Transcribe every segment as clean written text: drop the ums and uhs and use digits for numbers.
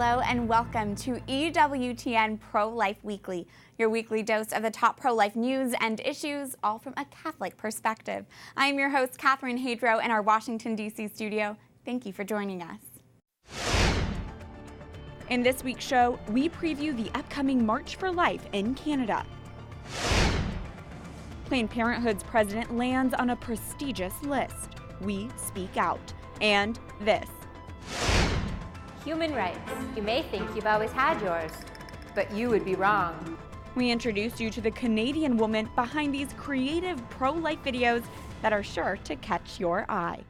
Hello and welcome to EWTN Pro-Life Weekly, your weekly dose of the top pro-life news and issues, all from a Catholic perspective. I am your host, Catherine Hadro, in our Washington, D.C. studio. Thank you for joining us. In this week's show, we preview the upcoming March for Life in Canada. Planned Parenthood's president lands on a prestigious list. We speak out. And this. Human rights. You may think you've always had yours, but you would be wrong. We introduce you to the Canadian woman behind these creative pro-life videos that are sure to catch your eye.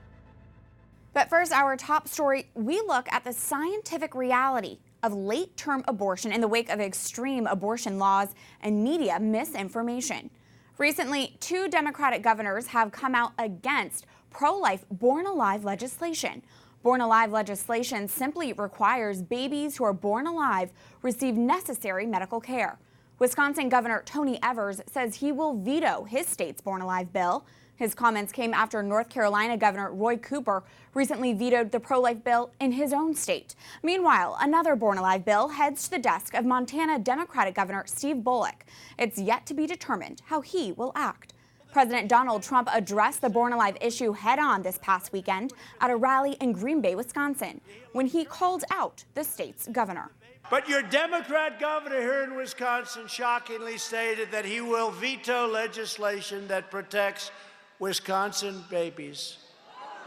But first, our top story, we look at the scientific reality of late-term abortion in the wake of extreme abortion laws and media misinformation. Recently, 2 Democratic governors have come out against pro-life Born Alive legislation. Born Alive legislation simply requires babies who are born alive receive necessary medical care. Wisconsin Governor Tony Evers says he will veto his state's Born Alive bill. His comments came after North Carolina Governor Roy Cooper recently vetoed the pro-life bill in his own state. Meanwhile, another Born Alive bill heads to the desk of Montana Democratic Governor Steve Bullock. It's yet to be determined how he will act. President Donald Trump addressed the Born Alive issue head-on this past weekend at a rally in Green Bay, Wisconsin, when he called out the state's governor. But your Democrat governor here in Wisconsin shockingly stated that he will veto legislation that protects Wisconsin babies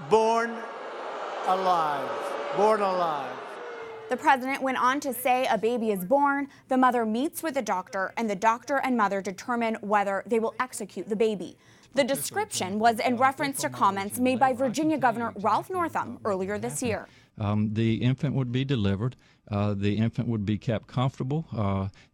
born alive. Born alive. The president went on to say a baby is born, the mother meets with the doctor, and the doctor and mother determine whether they will execute the baby. The description was in reference to comments made by Virginia Governor Ralph Northam earlier this year. The infant would be delivered. The infant would be kept comfortable.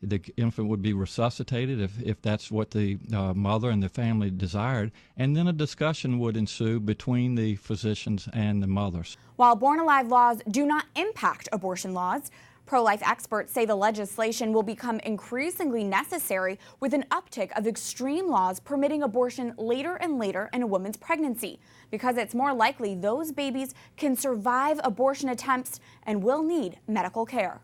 The infant would be resuscitated if that's what the mother and the family desired. And then a discussion would ensue between the physicians and the mothers. While Born Alive laws do not impact abortion laws, pro-life experts say the legislation will become increasingly necessary with an uptick of extreme laws permitting abortion later and later in a woman's pregnancy, because it's more likely those babies can survive abortion attempts and will need medical care.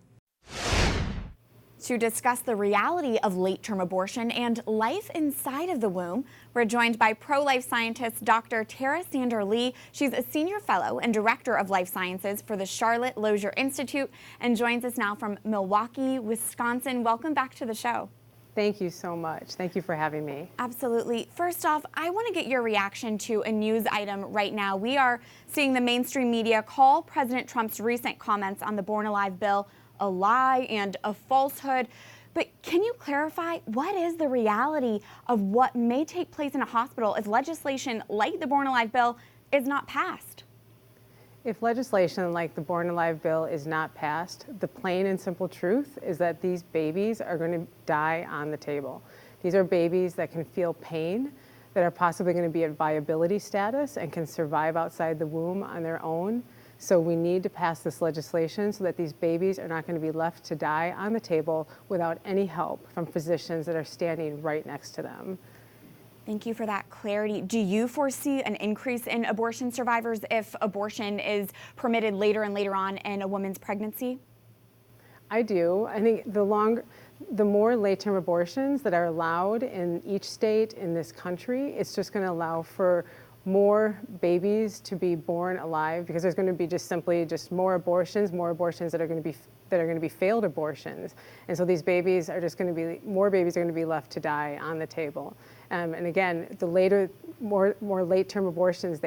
To discuss the reality of late-term abortion and life inside of the womb, we're joined by pro-life scientist Dr. Tara Sander-Lee. She's a senior fellow and director of life sciences for the Charlotte Lozier Institute and joins us now from Milwaukee, Wisconsin. Welcome back to the show. Thank you so much. Thank you for having me. Absolutely. First off, I want to get your reaction to a news item right now. We are seeing the mainstream media call President Trump's recent comments on the Born Alive bill a lie and a falsehood. But can you clarify what is the reality of what may take place in a hospital if legislation like the Born Alive bill is not passed? If legislation like the Born Alive bill is not passed, the plain and simple truth is that these babies are going to die on the table. These are babies that can feel pain, that are possibly going to be at viability status and can survive outside the womb on their own. So we need to pass this legislation so that these babies are not going to be left to die on the table without any help from physicians that are standing right next to them. Thank you for that clarity. Do you foresee an increase in abortion survivors if abortion is permitted later and later on in a woman's pregnancy? I do. I think the more late-term abortions that are allowed in each state in this country, it's just going to allow for more babies to be born alive, because there's going to be just more abortions that are going to be failed abortions, and so these babies are just going to be more babies are going to be left to die on the table. And again, the more late-term abortions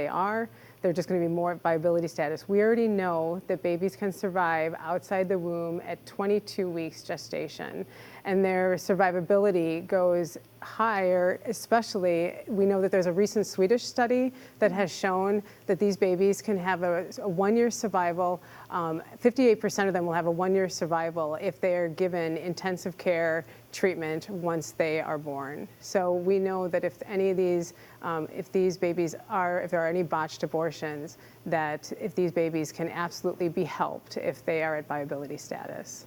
they're just going to be more viability status. We already know that babies can survive outside the womb at 22 weeks gestation, and their survivability goes higher. Especially, we know that there's a recent Swedish study that has shown that these babies can have a 1-year survival. 58% of them will have a 1-year survival if they are given intensive care treatment once they are born. So we know that if there are any botched abortions, that if these babies can absolutely be helped if they are at viability status.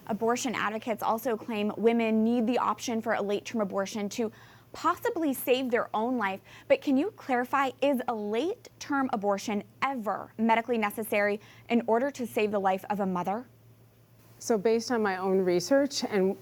Abortion advocates also claim women need the option for a late-term abortion to possibly save their own life. But can you clarify, is a late-term abortion ever medically necessary in order to save the life of a mother? So based on my own research and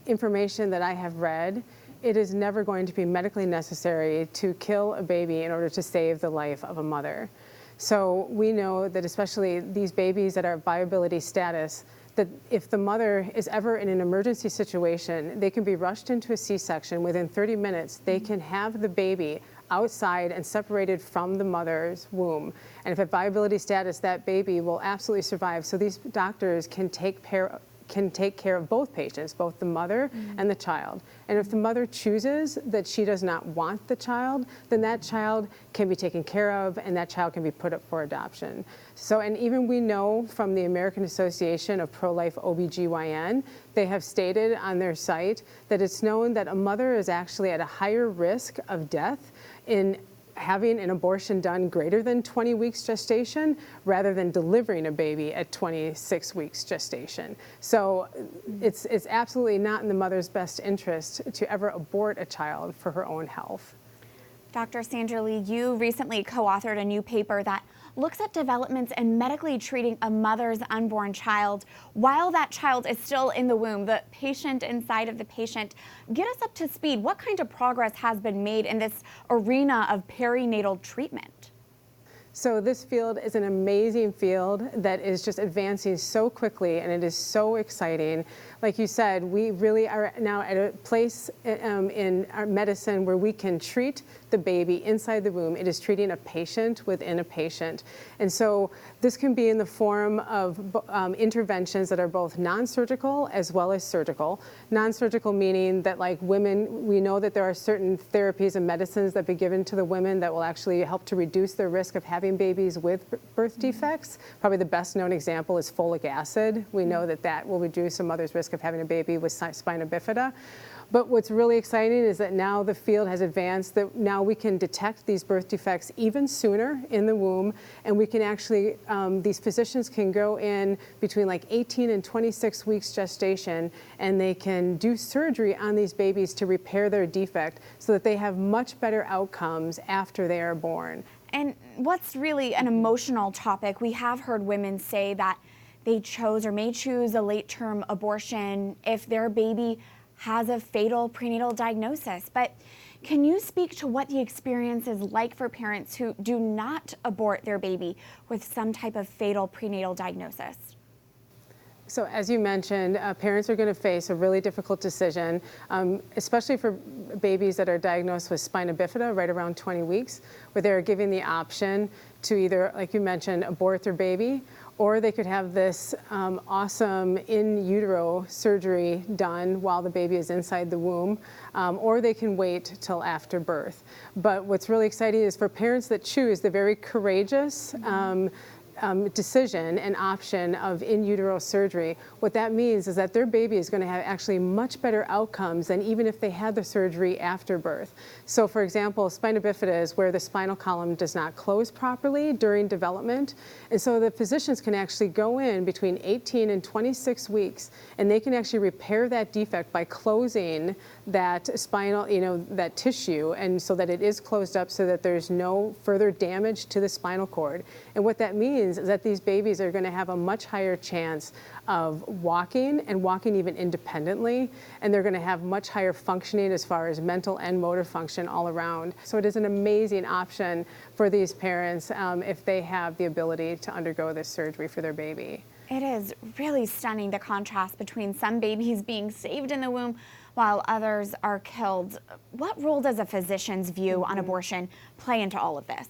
information that I have read, it is never going to be medically necessary to kill a baby in order to save the life of a mother. So we know that especially these babies that are viability status, that if the mother is ever in an emergency situation, they can be rushed into a C-section. Within 30 minutes, they can have the baby outside and separated from the mother's womb. And if at viability status, that baby will absolutely survive. So these doctors can take care of both patients, both the mother and the child. And if the mother chooses that she does not want the child, then that child can be taken care of and that child can be put up for adoption. So, and even we know from the American Association of Pro-Life OBGYN, they have stated on their site that it's known that a mother is actually at a higher risk of death in having an abortion done greater than 20 weeks gestation rather than delivering a baby at 26 weeks gestation. So it's absolutely not in the mother's best interest to ever abort a child for her own health. Dr. Sandra Lee, you recently co-authored a new paper that looks at developments in medically treating a mother's unborn child while that child is still in the womb, the patient inside of the patient. Get us up to speed. What kind of progress has been made in this arena of perinatal treatment? So this field is an amazing field that is just advancing so quickly, and it is so exciting. Like you said, we really are now at a place in our medicine where we can treat the baby inside the womb. It is treating a patient within a patient. And so this can be in the form of interventions that are both non-surgical as well as surgical. Non-surgical meaning that, like women, we know that there are certain therapies and medicines that be given to the women that will actually help to reduce their risk of having babies with birth defects. Probably the best known example is folic acid. We know that that will reduce a mother's risk of having a baby with spina bifida. But what's really exciting is that now the field has advanced, that now we can detect these birth defects even sooner in the womb, and we can actually, these physicians can go in between like 18 and 26 weeks gestation, and they can do surgery on these babies to repair their defect so that they have much better outcomes after they are born. And what's really an emotional topic, we have heard women say that they chose or may choose a late-term abortion if their baby has a fatal prenatal diagnosis. But can you speak to what the experience is like for parents who do not abort their baby with some type of fatal prenatal diagnosis? So as you mentioned, parents are going to face a really difficult decision, especially for babies that are diagnosed with spina bifida right around 20 weeks, where they're given the option to either, like you mentioned, abort their baby, or they could have this awesome in utero surgery done while the baby is inside the womb, or they can wait till after birth. But what's really exciting is for parents that choose the very courageous decision and option of in utero surgery, what that means is that their baby is going to have actually much better outcomes than even if they had the surgery after birth. So for example, spina bifida is where the spinal column does not close properly during development. And so the physicians can actually go in between 18 and 26 weeks, and they can actually repair that defect by closing that spinal, that tissue, and so that it is closed up so that there's no further damage to the spinal cord. And what that means is that these babies are going to have a much higher chance of walking and walking even independently, and they're going to have much higher functioning as far as mental and motor function all around. So it is an amazing option for these parents if they have the ability to undergo this surgery for their baby. It is really stunning, the contrast between some babies being saved in the womb while others are killed. What role does a physician's view on abortion play into all of this?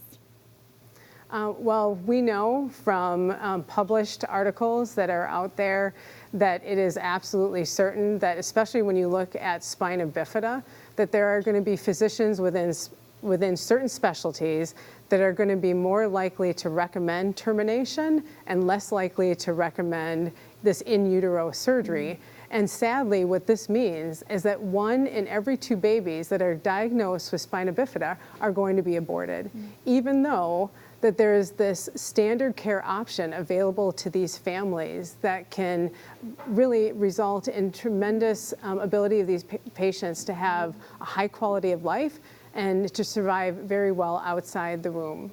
Well, we know from published articles that are out there that it is absolutely certain that, especially when you look at spina bifida, that there are going to be physicians within certain specialties that are going to be more likely to recommend termination and less likely to recommend this in utero surgery. And sadly, what this means is that 1 in every 2 babies that are diagnosed with spina bifida are going to be aborted, even though that there is this standard care option available to these families that can really result in tremendous ability of these patients to have a high quality of life and to survive very well outside the womb.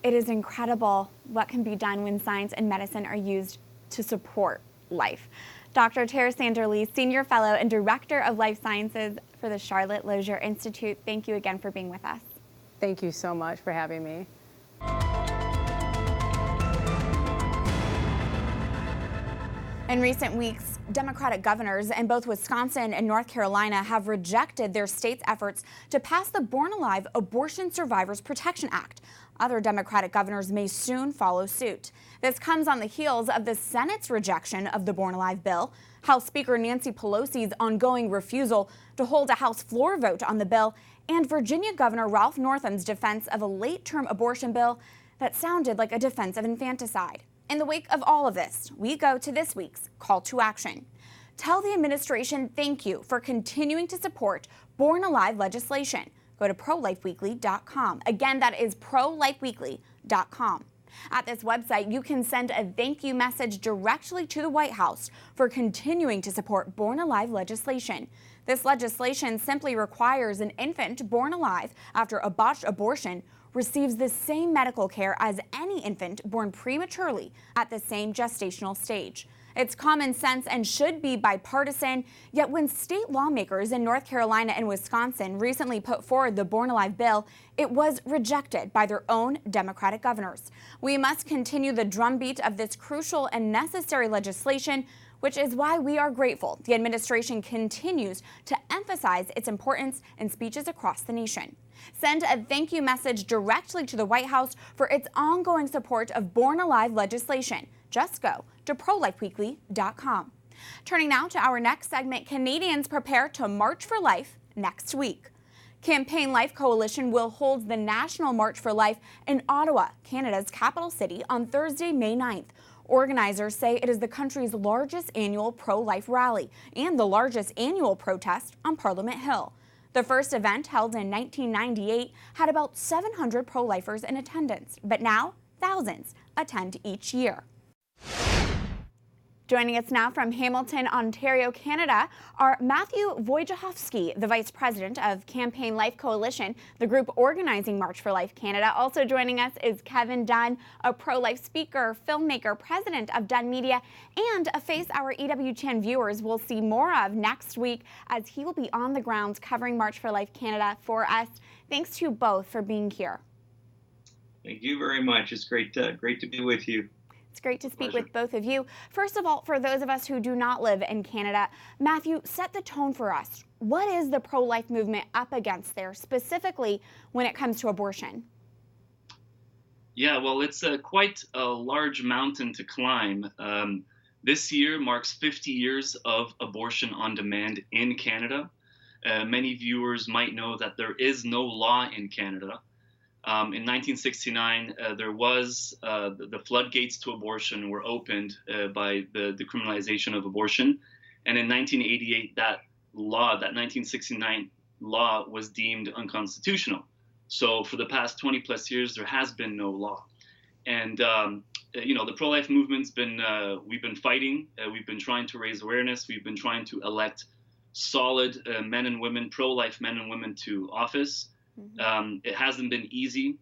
It is incredible what can be done when science and medicine are used to support life. Dr. Tara Sander-Lee, Senior Fellow and Director of Life Sciences for the Charlotte Lozier Institute. Thank you again for being with us. Thank you so much for having me. In recent weeks, Democratic governors in both Wisconsin and North Carolina have rejected their state's efforts to pass the Born Alive Abortion Survivors Protection Act. Other Democratic governors may soon follow suit. This comes on the heels of the Senate's rejection of the Born Alive bill, House Speaker Nancy Pelosi's ongoing refusal to hold a House floor vote on the bill, and Virginia Governor Ralph Northam's defense of a late-term abortion bill that sounded like a defense of infanticide. In the wake of all of this, we go to this week's call to action. Tell the administration thank you for continuing to support Born Alive legislation. Go to ProLifeWeekly.com. Again, that is ProLifeWeekly.com. At this website, you can send a thank you message directly to the White House for continuing to support Born Alive legislation. This legislation simply requires an infant born alive after a botched abortion receives the same medical care as any infant born prematurely at the same gestational stage. It's common sense and should be bipartisan, yet when state lawmakers in North Carolina and Wisconsin recently put forward the Born Alive bill, it was rejected by their own Democratic governors. We must continue the drumbeat of this crucial and necessary legislation, which is why we are grateful the administration continues to emphasize its importance in speeches across the nation. Send a thank you message directly to the White House for its ongoing support of Born Alive legislation. Just go to ProLifeWeekly.com. Turning now to our next segment, Canadians prepare to March for Life next week. Campaign Life Coalition will hold the National March for Life in Ottawa, Canada's capital city, on Thursday, May 9th. Organizers say it is the country's largest annual pro-life rally and the largest annual protest on Parliament Hill. The first event, held in 1998, had about 700 pro-lifers in attendance, but now thousands attend each year. Joining us now from Hamilton, Ontario, Canada, are Matthew Wojciechowski, the Vice President of Campaign Life Coalition, the group organizing March for Life Canada. Also joining us is Kevin Dunn, a pro-life speaker, filmmaker, president of Dunn Media, and a face our EWTN viewers will see more of next week as he will be on the ground covering March for Life Canada for us. Thanks to you both for being here. Thank you very much. It's great to be with you. It's great to speak with both of you. First of all, for those of us who do not live in Canada, Matthew, set the tone for us. What is the pro-life movement up against there, specifically when it comes to abortion? Yeah, well, it's quite a large mountain to climb. This year marks 50 years of abortion on demand in Canada. Many viewers might know that there is no law in Canada. In 1969, there was the floodgates to abortion were opened by the decriminalization of abortion. And in 1988, that 1969 law was deemed unconstitutional. So for the past 20 plus years, there has been no law. And, the pro-life movement's we've been fighting. We've been trying to raise awareness. We've been trying to elect solid men and women, pro-life men and women to office. It hasn't been easy,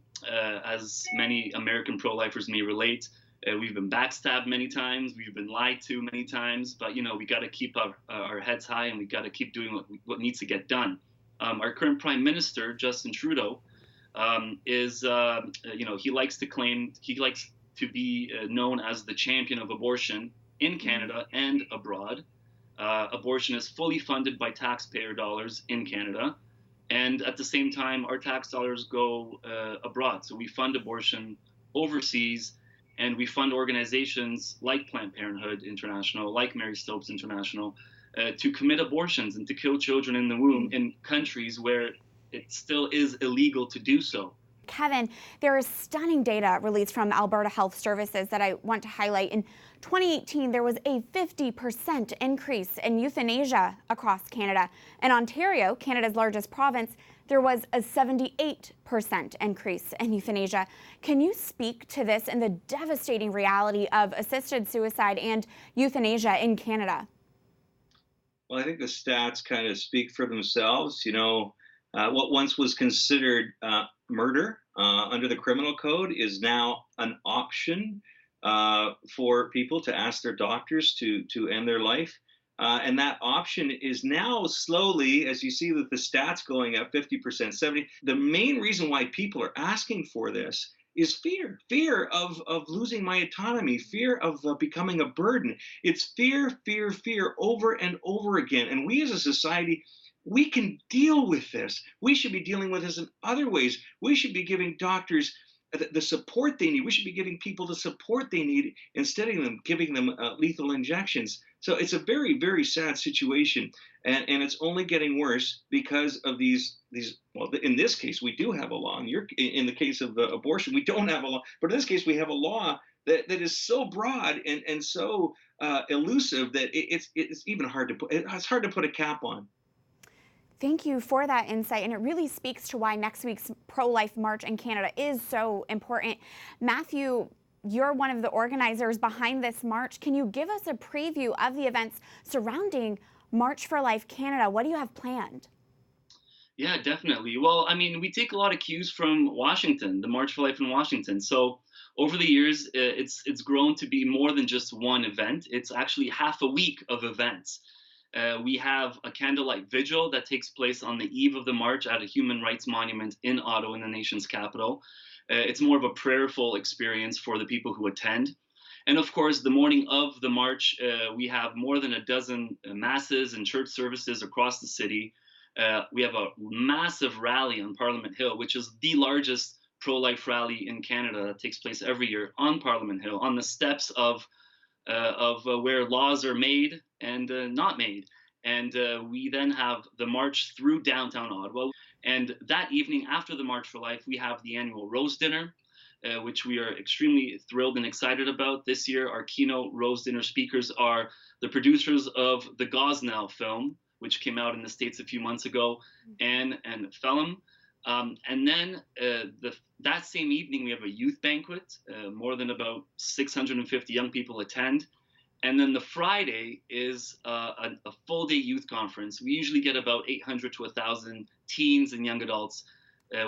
as many American pro-lifers may relate. We've been backstabbed many times. We've been lied to many times. But, we got to keep our heads high, and we got to keep doing what needs to get done. Our current Prime Minister, Justin Trudeau, he likes to be known as the champion of abortion in Canada and abroad. Abortion is fully funded by taxpayer dollars in Canada. And at the same time, our tax dollars go abroad. So we fund abortion overseas, and we fund organizations like Planned Parenthood International, like Mary Stopes International, to commit abortions and to kill children in the womb in countries where it still is illegal to do so. Kevin, there is stunning data released from Alberta Health Services that I want to highlight. In 2018, there was a 50% increase in euthanasia across Canada. In Ontario, Canada's largest province, there was a 78% increase in euthanasia. Can you speak to this and the devastating reality of assisted suicide and euthanasia in Canada? Well, I think the stats kind of speak for themselves. What once was considered murder under the criminal code is now an option for people to ask their doctors to end their life. And that option is now slowly, as you see with the stats going up 50%, 70%. The main reason why people are asking for this is fear of losing my autonomy, fear of becoming a burden. It's fear over and over again. And we as a society, we can deal with this. We should be dealing with this in other ways. We should be giving doctors the support they need. We should be giving people the support they need instead of giving them lethal injections. So it's a very, very sad situation, and it's only getting worse because of these. Well, in this case, we do have a law. In the case of abortion, we don't have a law. But in this case, we have a law that is so broad and so elusive that it's even hard to put. It's hard to put a cap on. Thank you for that insight, and it really speaks to why next week's pro-life march in Canada is so important. Matthew, you're one of the organizers behind this march. Can you give us a preview of the events surrounding March for Life Canada? What do you have planned? Yeah, definitely. Well, I mean, we take a lot of cues from Washington, the March for Life in Washington. So over the years, it's grown to be more than just one event. It's actually half a week of events. We have a candlelight vigil that takes place on the eve of the march at a human rights monument in Ottawa, in the nation's capital. It's more of a prayerful experience for the people who attend. And of course, the morning of the march, we have more than a dozen masses and church services across the city. We have a massive rally on Parliament Hill, which is the largest pro-life rally in Canada that takes place every year on Parliament Hill, on the steps of where laws are made and not made. And we then have the march through downtown Ottawa. And that evening after the March for Life, we have the annual Rose Dinner, which we are extremely thrilled and excited about. This year, our keynote Rose Dinner speakers are the producers of the Gosnell film, which came out in the States a few months ago, Anne and Phelim. And then that same evening, we have a youth banquet. More than about 650 young people attend. And then the Friday is a full-day youth conference. We usually get about 800 to 1,000 teens and young adults.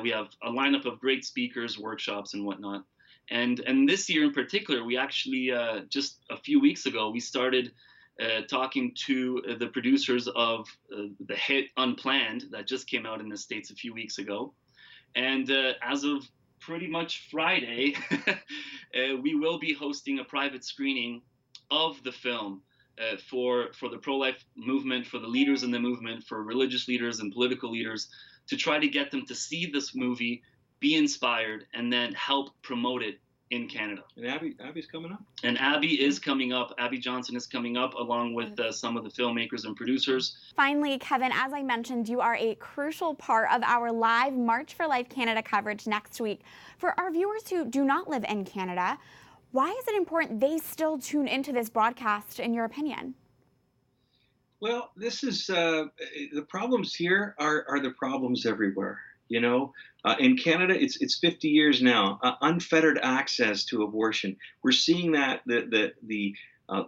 We have a lineup of great speakers, workshops, and whatnot. And this year in particular, we actually, just a few weeks ago, we started talking to the producers of the hit Unplanned that just came out in the States a few weeks ago. And as of pretty much Friday, we will be hosting a private screening of the film for the pro-life movement, for the leaders in the movement, for religious leaders and political leaders, to try to get them to see this movie, be inspired, and then help promote it in Canada. And Abby's coming up? And Abby is coming up. Abby Johnson is coming up along with some of the filmmakers and producers. Finally, Kevin, as I mentioned, you are a crucial part of our live March for Life Canada coverage next week. For our viewers who do not live in Canada, why is it important they still tune into this broadcast, in your opinion? Well, this is the problems here are the problems everywhere. You know, in Canada, it's 50 years now. Unfettered access to abortion. We're seeing that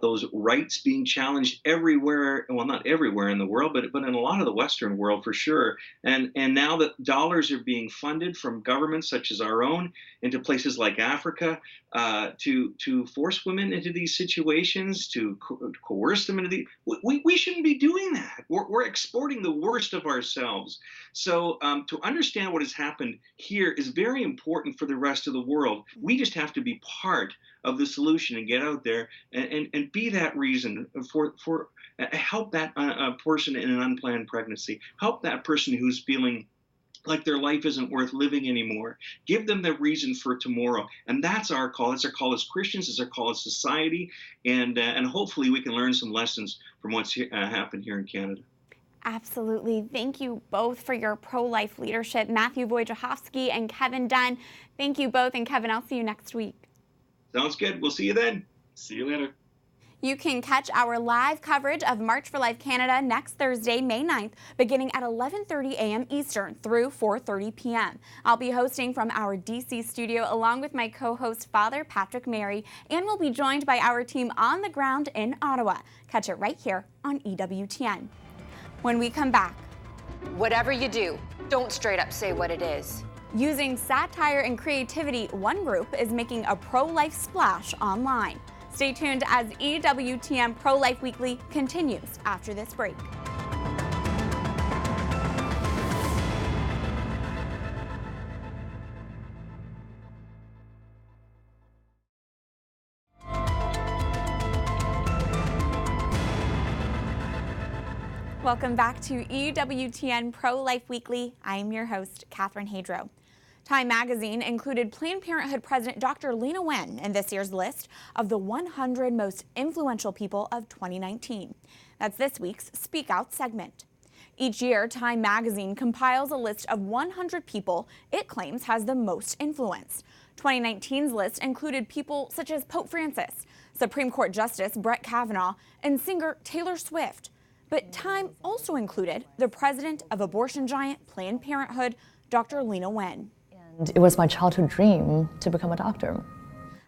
those rights being challenged everywhere. Well, not everywhere in the world, but in a lot of the Western world for sure. And now that dollars are being funded from governments such as our own into places like Africa to force women into these situations, to coerce them into these. We shouldn't be doing that. We're exporting the worst of ourselves. So to understand what has happened here is very important for the rest of the world. We just have to be part of the solution and get out there and be that reason for help that person in an unplanned pregnancy, help that person who's feeling like their life isn't worth living anymore. Give them the reason for tomorrow. And that's our call. It's our call as Christians. It's our call as society. And hopefully we can learn some lessons from what's happened here in Canada. Absolutely. Thank you both for your pro-life leadership. Matthew Wojciechowski and Kevin Dunn. Thank you both. And Kevin, I'll see you next week. Sounds good. We'll see you then. See you later. You can catch our live coverage of March for Life Canada next Thursday, May 9th, beginning at 11:30 a.m. Eastern through 4:30 p.m. I'll be hosting from our DC studio along with my co-host, Father Patrick Mary, and we'll be joined by our team on the ground in Ottawa. Catch it right here on EWTN. When we come back, Whatever you do, don't straight up say what it is. Using satire and creativity, one group is making a pro-life splash online. Stay tuned as EWTN Pro-Life Weekly continues after this break. Welcome back to EWTN Pro-Life Weekly. I'm your host, Catherine Hadro. Time magazine included Planned Parenthood President Dr. Leana Wen in this year's list of the 100 most influential people of 2019. That's this week's Speak Out segment. Each year, Time magazine compiles a list of 100 people it claims has the most influence. 2019's list included people such as Pope Francis, Supreme Court Justice Brett Kavanaugh, and singer Taylor Swift. But Time also included the president of abortion giant Planned Parenthood, Dr. Leana Wen. And it was my childhood dream to become a doctor.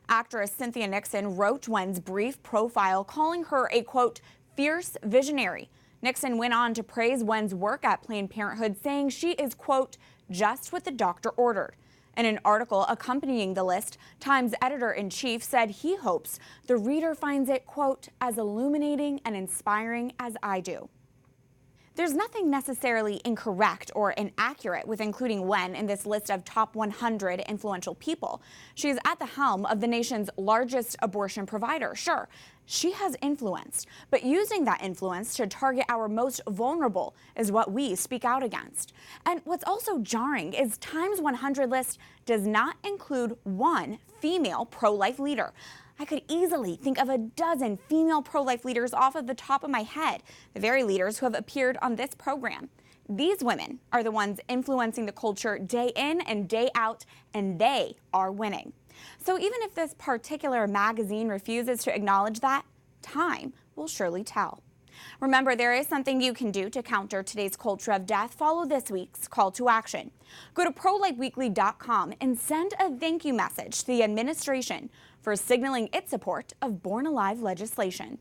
Actress Cynthia Nixon wrote Wen's brief profile, calling her a, quote, fierce visionary. Nixon went on to praise Wen's work at Planned Parenthood, saying she is, quote, just what the doctor ordered. In an article accompanying the list, Time's editor-in-chief said he hopes the reader finds it, quote, as illuminating and inspiring as I do. There's nothing necessarily incorrect or inaccurate with including Wen in this list of top 100 influential people. She's at the helm of the nation's largest abortion provider. Sure, she has influence, but using that influence to target our most vulnerable is what we speak out against. And what's also jarring is Time's 100 list does not include one female pro-life leader. I could easily think of a dozen female pro-life leaders off of the top of my head, the very leaders who have appeared on this program. These women are the ones influencing the culture day in and day out, and they are winning. So even if this particular magazine refuses to acknowledge that, time will surely tell. Remember, there is something you can do to counter today's culture of death. Follow this week's call to action. Go to prolifeweekly.com and send a thank you message to the administration for signaling its support of Born Alive legislation.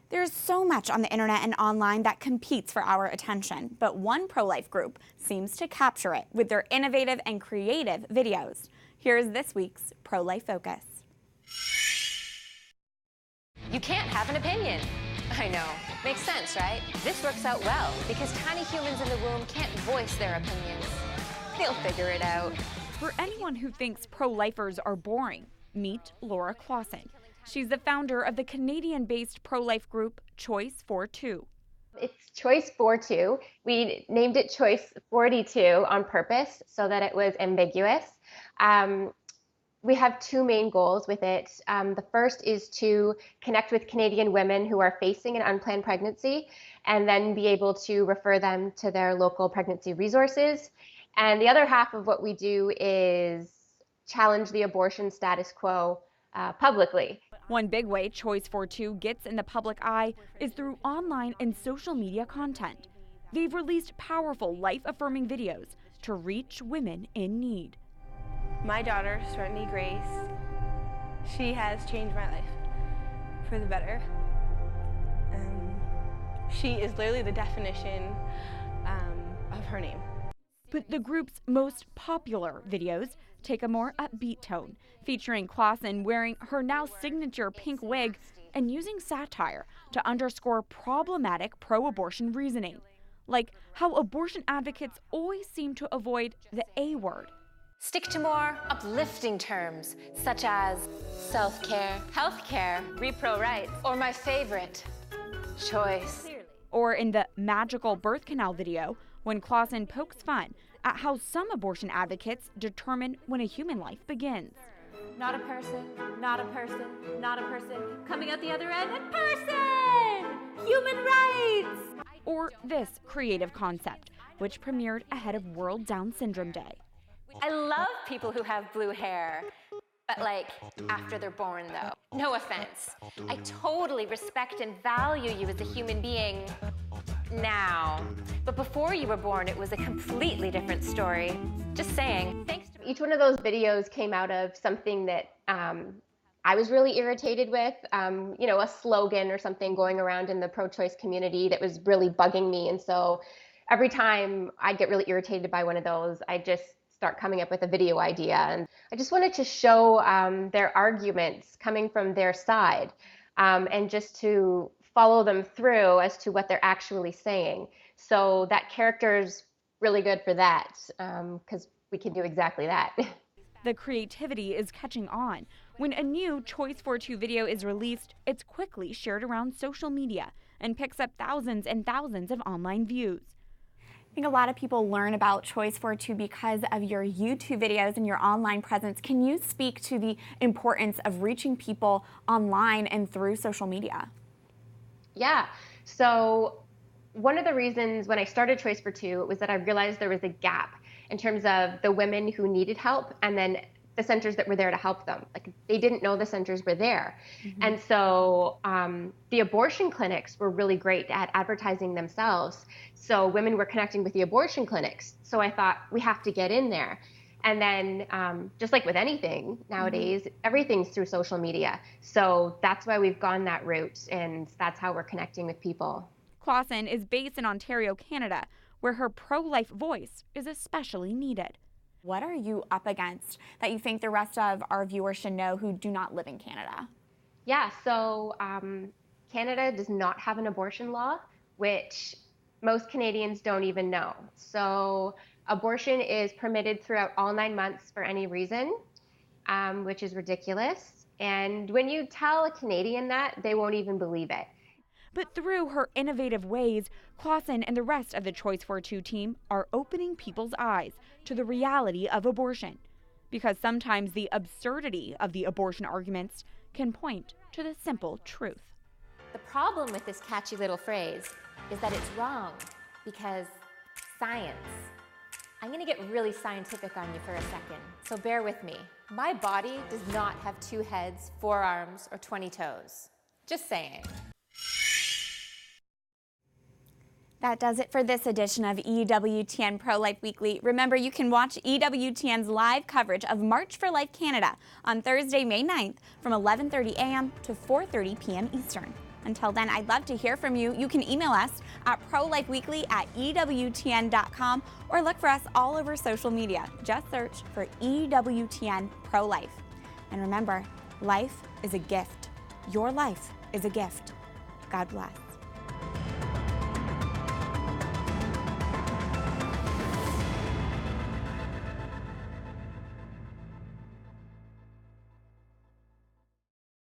There's so much on the internet and online that competes for our attention, but one pro-life group seems to capture it with their innovative and creative videos. Here's this week's Pro-Life Focus. You can't have an opinion. I know. Makes sense, right? This works out well because tiny humans in the womb can't voice their opinions. They'll figure it out. For anyone who thinks pro-lifers are boring, meet Laura Klassen. She's the founder of the Canadian-based pro-life group Choice 42. It's Choice 42. We named it Choice 42 on purpose so that it was ambiguous. We have two main goals with it. The first is to connect with Canadian women who are facing an unplanned pregnancy and then be able to refer them to their local pregnancy resources. And the other half of what we do is challenge the abortion status quo publicly. One big way Choice 42 gets in the public eye is through online and social media content. They've released powerful life-affirming videos to reach women in need. My daughter, Serenity Grace, she has changed my life for the better. She is literally the definition of her name. But the group's most popular videos take a more upbeat tone, featuring Klassen wearing her now signature pink wig and using satire to underscore problematic pro-abortion reasoning, like how abortion advocates always seem to avoid the A word. Stick to more uplifting terms, such as self-care, healthcare, repro rights, or my favorite, choice. Or in the magical birth canal video, when Klassen pokes fun at how some abortion advocates determine when a human life begins. Not a person, not a person, not a person, coming out the other end, a person! Human rights! Or this creative concept, which premiered ahead of World Down Syndrome Day. I love people who have blue hair, but like after they're born though. No offense. I totally respect and value you as a human being now. But before you were born, it was a completely different story. Just saying. Thanks to Each one of those videos came out of something that I was really irritated with, a slogan or something going around in the pro-choice community that was really bugging me. And so every time I'd get really irritated by one of those, I just start coming up with a video idea. And I just wanted to show their arguments coming from their side, and just to follow them through as to what they're actually saying. So that character's really good for that, because we can do exactly that. The creativity is catching on. When a new Choice 42 video is released, it's quickly shared around social media and picks up thousands and thousands of online views. I think a lot of people learn about Choice 42 because of your YouTube videos and your online presence. Can you speak to the importance of reaching people online and through social media? Yeah, so one of the reasons when I started Choice 42 was that I realized there was a gap in terms of the women who needed help and then the centers that were there to help them. Like, they didn't know the centers were there. Mm-hmm. And so the abortion clinics were really great at advertising themselves. So women were connecting with the abortion clinics. So I thought, we have to get in there. And then just like with anything nowadays, everything's through social media. So that's why we've gone that route, and that's how we're connecting with people. Klassen is based in Ontario, Canada, where her pro-life voice is especially needed. What are you up against that you think the rest of our viewers should know who do not live in Canada? Yeah, so Canada does not have an abortion law, which most Canadians don't even know. So abortion is permitted throughout all 9 months for any reason, which is ridiculous. And when you tell a Canadian that, they won't even believe it. But through her innovative ways, Klassen and the rest of the Choice 42 team are opening people's eyes to the reality of abortion, because sometimes the absurdity of the abortion arguments can point to the simple truth. The problem with this catchy little phrase is that it's wrong, because science. I'm going to get really scientific on you for a second, so bear with me. My body does not have 2 heads, 4 arms, or 20 toes. Just saying. That does it for this edition of EWTN Pro-Life Weekly. Remember, you can watch EWTN's live coverage of March for Life Canada on Thursday, May 9th from 11:30 a.m. to 4:30 p.m. Eastern. Until then, I'd love to hear from you. You can email us at prolifeweekly@ewtn.com or look for us all over social media. Just search for EWTN Pro-Life. And remember, life is a gift. Your life is a gift. God bless.